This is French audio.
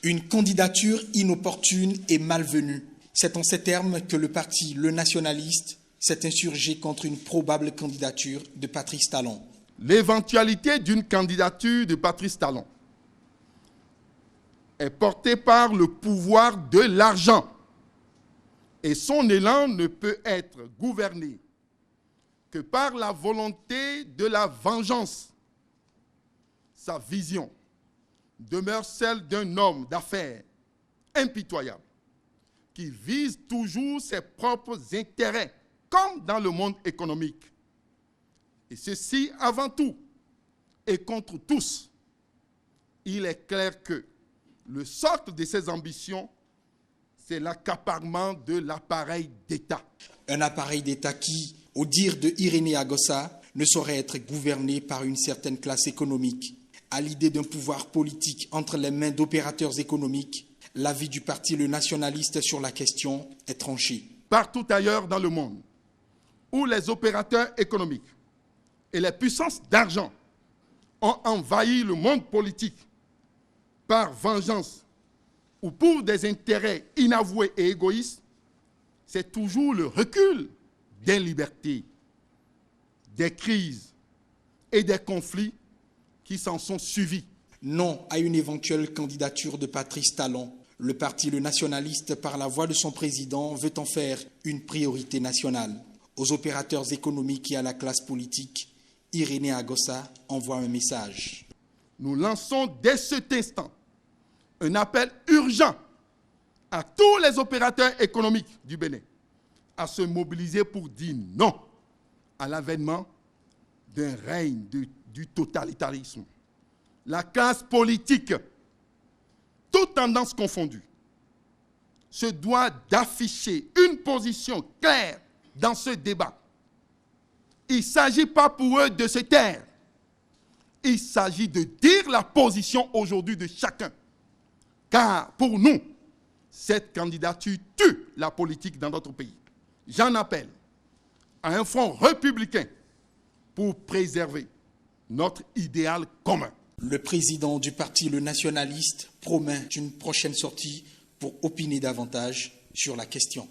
Une candidature inopportune et malvenue. C'est en ces termes que le parti Le Nationaliste s'est insurgé contre une probable candidature de Patrice Talon. L'éventualité d'une candidature de Patrice Talon est portée par le pouvoir de l'argent et son élan ne peut être gouverné que par la volonté de la vengeance. Sa vision demeure celle d'un homme d'affaires impitoyable qui vise toujours ses propres intérêts, comme dans le monde économique. Et ceci avant tout et contre tous. Il est clair que le socle de ses ambitions, c'est l'accaparement de l'appareil d'État. Un appareil d'État qui, au dire de Irénée Agossa, ne saurait être gouverné par une certaine classe économique. À l'idée d'un pouvoir politique entre les mains d'opérateurs économiques, l'avis du parti Le Nationaliste sur la question est tranché. Partout ailleurs dans le monde, où les opérateurs économiques et les puissances d'argent ont envahi le monde politique par vengeance ou pour des intérêts inavoués et égoïstes, c'est toujours le recul des libertés, des crises et des conflits qui s'en sont suivis. Non à une éventuelle candidature de Patrice Talon. Le parti Le Nationaliste, par la voix de son président, veut en faire une priorité nationale. Aux opérateurs économiques et à la classe politique, Irénée Agossa envoie un message. Nous lançons dès cet instant un appel urgent à tous les opérateurs économiques du Bénin à se mobiliser pour dire non à l'avènement d'un règne du totalitarisme. La classe politique, toutes tendances confondues, se doit d'afficher une position claire dans ce débat. Il ne s'agit pas pour eux de se taire. Il s'agit de dire la position aujourd'hui de chacun. Car pour nous, cette candidature tue la politique dans notre pays. J'en appelle à un front républicain pour préserver notre idéal commun. Le président du parti Le Nationaliste promet une prochaine sortie pour opiner davantage sur la question.